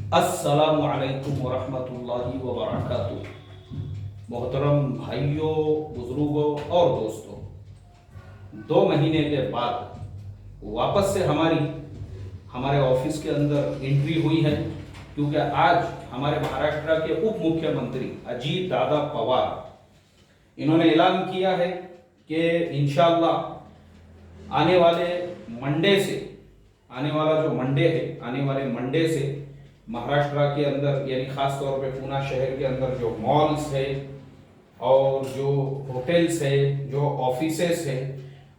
अस्सलामु अलैकुम वरहमतुल्लाहि वबरकातुह। मोहतरम भाइयों, बुजुर्गों और दोस्तों, 2 महीने के बाद वापस से हमारे ऑफिस के अंदर एंट्री हुई है, क्योंकि आज हमारे महाराष्ट्र के उप मुख्यमंत्री अजीत दादा पवार इन्होंने ऐलान किया है कि इंशाअल्लाह आने वाले मंडे से महाराष्ट्र के अंदर यानी खास तौर पे पूना शहर के अंदर जो मॉल्स है और जो होटल्स है, जो ऑफिसेस है,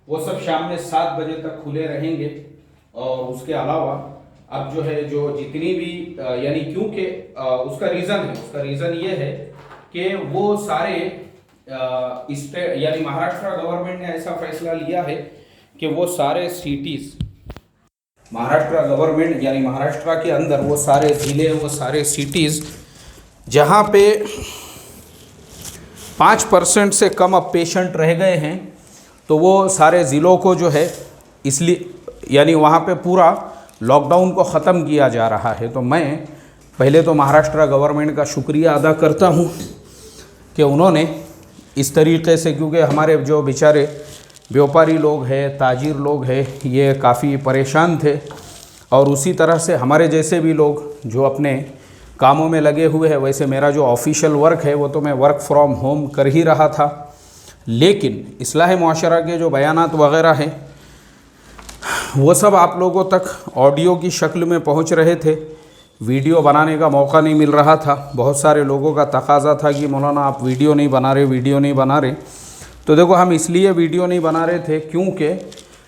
वो सब शाम में 7 बजे तक खुले रहेंगे। और उसके अलावा अब जो है जो जितनी भी यानी क्योंकि उसका रीज़न ये है कि वो सारे यानी महाराष्ट्र गवर्नमेंट ने ऐसा फैसला लिया है कि वो सारे सिटीज़ महाराष्ट्र गवर्नमेंट यानी महाराष्ट्र के अंदर वो सारे ज़िले, वो सारे सिटीज़ जहाँ पे 5% से कम अब पेशेंट रह गए हैं, तो वो सारे ज़िलों को जो है इसलिए यानी वहाँ पे पूरा लॉकडाउन को ख़त्म किया जा रहा है। तो मैं पहले तो महाराष्ट्र गवर्नमेंट का शुक्रिया अदा करता हूँ कि उन्होंने इस तरीक़े से, क्योंकि हमारे जो बेचारे व्यापारी लोग हैं, ताजिर लोग हैं, ये काफ़ी परेशान थे। और उसी तरह से हमारे जैसे भी लोग जो अपने कामों में लगे हुए हैं, वैसे मेरा जो ऑफिशियल वर्क है वो तो मैं वर्क फ्रॉम होम कर ही रहा था, लेकिन इस्लाह मुआशरा के जो बयानात वगैरह हैं वो सब आप लोगों तक ऑडियो की शक्ल में पहुंच रहे थे। वीडियो बनाने का मौका नहीं मिल रहा था। बहुत सारे लोगों का तकाज़ा था कि मौलाना आप वीडियो नहीं बना रहे। तो देखो, हम इसलिए वीडियो नहीं बना रहे थे क्योंकि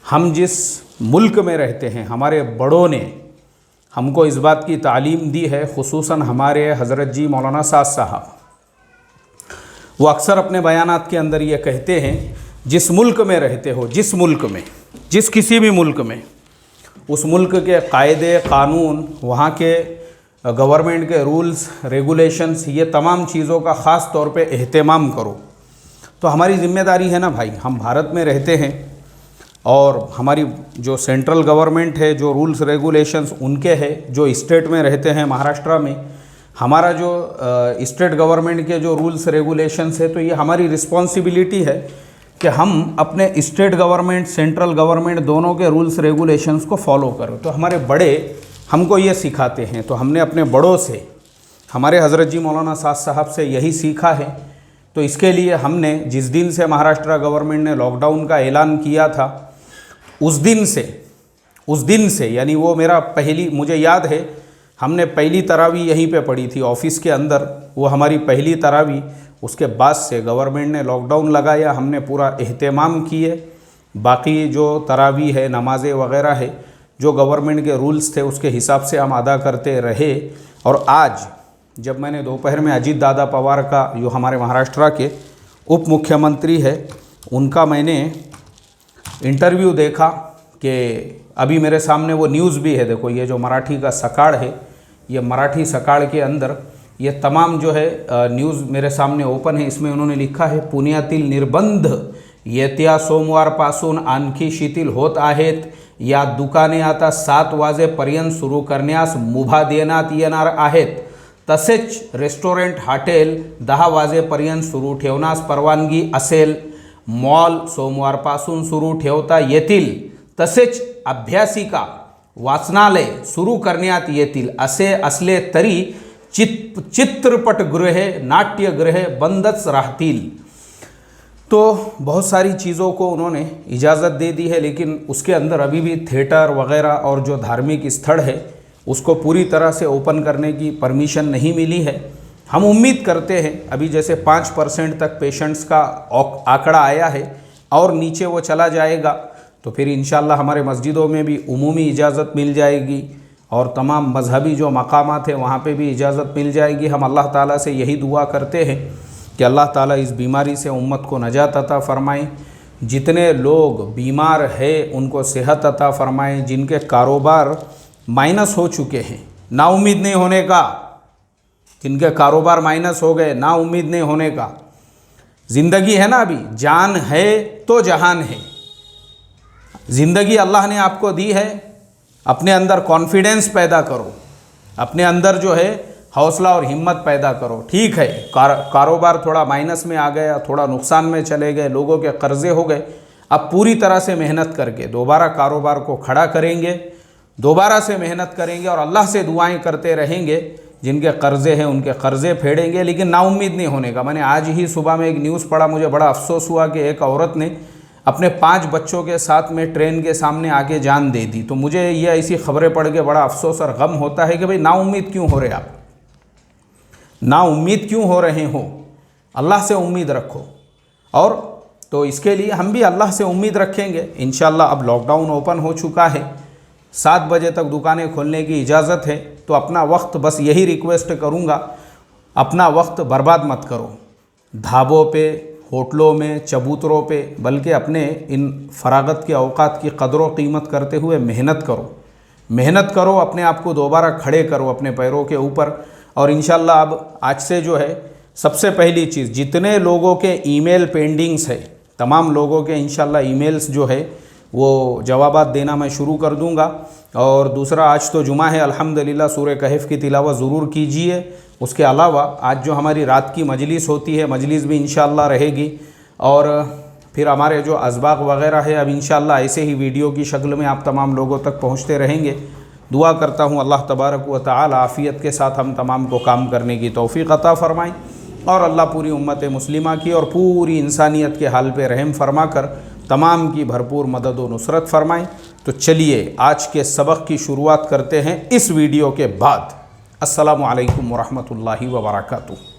हम जिस मुल्क में रहते हैं, हमारे बड़ों ने हमको इस बात की तालीम दी है, खुसूसन हमारे हज़रत जी मौलाना साद साहब, वो अक्सर अपने बयानात के अंदर ये कहते हैं, जिस मुल्क में रहते हो, जिस किसी भी मुल्क में, उस मुल्क के कायदे कानून, वहाँ के गवर्नमेंट के रूल्स रेगुलेशंस, ये तमाम चीज़ों का ख़ास तौर पे एहतमाम करो। तो हमारी ज़िम्मेदारी है ना भाई, हम भारत में रहते हैं और हमारी जो सेंट्रल गवर्नमेंट है, जो रूल्स रेगुलेशंस उनके हैं, जो स्टेट में रहते हैं महाराष्ट्र में, हमारा जो स्टेट गवर्नमेंट के जो रूल्स रेगुलेशंस है, तो ये हमारी रिस्पॉन्सिबिलिटी है कि हम अपने स्टेट गवर्नमेंट, सेंट्रल गवर्नमेंट दोनों के रूल्स रेगुलेशंस को फॉलो करें। तो हमारे बड़े हमको ये सिखाते हैं, तो हमने अपने बड़ों से, हमारे हज़रत जी मौलाना साद साहब से यही सीखा है। तो इसके लिए हमने जिस दिन से महाराष्ट्र गवर्नमेंट ने लॉकडाउन का ऐलान किया था, उस दिन से यानी वो मुझे याद है, हमने पहली तरावी यहीं पे पढ़ी थी ऑफिस के अंदर, वो हमारी पहली तरावी। उसके बाद से गवर्नमेंट ने लॉकडाउन लगाया, हमने पूरा एहतमाम किए। बाकी जो तरावी है, नमाज़ें वगैरह है, जो गवर्नमेंट के रूल्स थे उसके हिसाब से हम अदा करते रहे। और आज जब मैंने दोपहर में अजीत दादा पवार का, जो हमारे महाराष्ट्र के उप मुख्यमंत्री है, उनका मैंने इंटरव्यू देखा कि अभी मेरे सामने वो न्यूज़ भी है। देखो, ये जो मराठी का सकाळ है, ये मराठी सकाळ के अंदर ये तमाम जो है न्यूज़ मेरे सामने ओपन है। इसमें उन्होंने लिखा है, पुण्यातील निर्बंध येत्या सोमवारपासून आणखी शिथिल होत आहेत। या दुकाने आता 7 वाजेपर्यंत सुरू करण्यास मुभा देण्यात येणार आहेत। तसेच रेस्टॉरंट, हॉटेल 10 वाजेपर्यंत सुरू ठेवण्यास परवानगी असेल। मॉल सोमवारपासून सुरू ठेवता येतील। तसेच अभ्यासिका, वाचनालय सुरू करण्यात येतील। असे असले तरी चित्रपटगृहे, नाट्यगृहे बंदच राहतील। तो बहुत सारी चीज़ों को उन्होंने इजाज़त दे दी है, लेकिन उसके अंदर अभी भी थिएटर वगैरह और जो धार्मिक स्थल है उसको पूरी तरह से ओपन करने की परमिशन नहीं मिली है। हम उम्मीद करते हैं, अभी जैसे 5% तक पेशेंट्स का आंकड़ा आया है और नीचे वो चला जाएगा, तो फिर इंशाल्लाह हमारे मस्जिदों में भी उमूमी इजाज़त मिल जाएगी और तमाम मजहबी जो मकामात हैं वहाँ पे भी इजाज़त मिल जाएगी। हम अल्लाह ताला से यही दुआ करते हैं कि अल्लाह ताला इस बीमारी से उम्मत को नजात अता फ़रमाएँ। जितने लोग बीमार हैं उनको सेहत अता फ़रमाएँ। जिनके कारोबार माइनस हो चुके हैं, नाउम्मीद नहीं होने का, जिनके कारोबार माइनस हो गए, नाउम्मीद नहीं होने का। ज़िंदगी है ना, अभी जान है तो जहान है। ज़िंदगी अल्लाह ने आपको दी है, अपने अंदर कॉन्फिडेंस पैदा करो, अपने अंदर जो है हौसला और हिम्मत पैदा करो। ठीक है, कारोबार थोड़ा माइनस में आ गया, थोड़ा नुकसान में चले गए, लोगों के कर्जे हो गए, अब पूरी तरह से मेहनत करके दोबारा कारोबार को खड़ा करेंगे, दोबारा से मेहनत करेंगे और अल्लाह से दुआएं करते रहेंगे। जिनके कर्जे हैं उनके कर्जे फेडेंगे, लेकिन नाउम्मीद नहीं होने का। मैंने आज ही सुबह में एक न्यूज़ पढ़ा, मुझे बड़ा अफसोस हुआ कि एक औरत ने अपने 5 बच्चों के साथ में ट्रेन के सामने आके जान दे दी। तो मुझे ये ऐसी खबरें पढ़ के बड़ा अफसोस और गम होता है कि भाई नाउम्मीद क्यों हो रहे आप, नाउम्मीद क्यों हो रहे हो? अल्लाह से उम्मीद रखो। और तो इसके लिए हम भी अल्लाह से उम्मीद रखेंगे इंशाअल्लाह। अब लॉकडाउन ओपन हो चुका है, 7 बजे तक दुकानें खोलने की इजाज़त है, तो अपना वक्त, बस यही रिक्वेस्ट करूँगा, अपना वक्त बर्बाद मत करो ढाबों पे, होटलों में, चबूतरों पे, बल्कि अपने इन फरागत के औकात की कदर व कीमत करते हुए मेहनत करो, मेहनत करो, अपने आप को दोबारा खड़े करो अपने पैरों के ऊपर। और इंशाअल्लाह अब आज से जो है सबसे पहली चीज़, जितने लोगों के ईमेल पेंडिंग्स है, तमाम लोगों के इंशाअल्लाह ईमेल्स जो है वो जवाबात देना मैं शुरू कर दूंगा। और दूसरा, आज तो जुमा है, अल्हम्दुलिल्लाह सूरह कहफ की तिलावत ज़रूर कीजिए। उसके अलावा आज जो हमारी रात की मजलिस होती है, मजलिस भी इंशाअल्लाह रहेगी। और फिर हमारे जो असबाग वग़ैरह है, अब इंशाअल्लाह ऐसे ही वीडियो की शक्ल में आप तमाम लोगों तक पहुँचते रहेंगे। दुआ करता हूँ अल्लाह तबारक व तआला आफ़ियत के साथ हम तमाम को काम करने की तौफ़ीक़ अता फ़रमाएँ, और अल्लाह पूरी उम्मत मुस्लिमा की और पूरी इंसानियत के हाल पे रहम फरमा कर तमाम की भरपूर मदद व नुसरत फ़रमाएँ। तो चलिए आज के सबक की शुरुआत करते हैं इस वीडियो के बाद। अस्सलामु अलैकुम व रहमतुल्लाहि व बरकातुहू।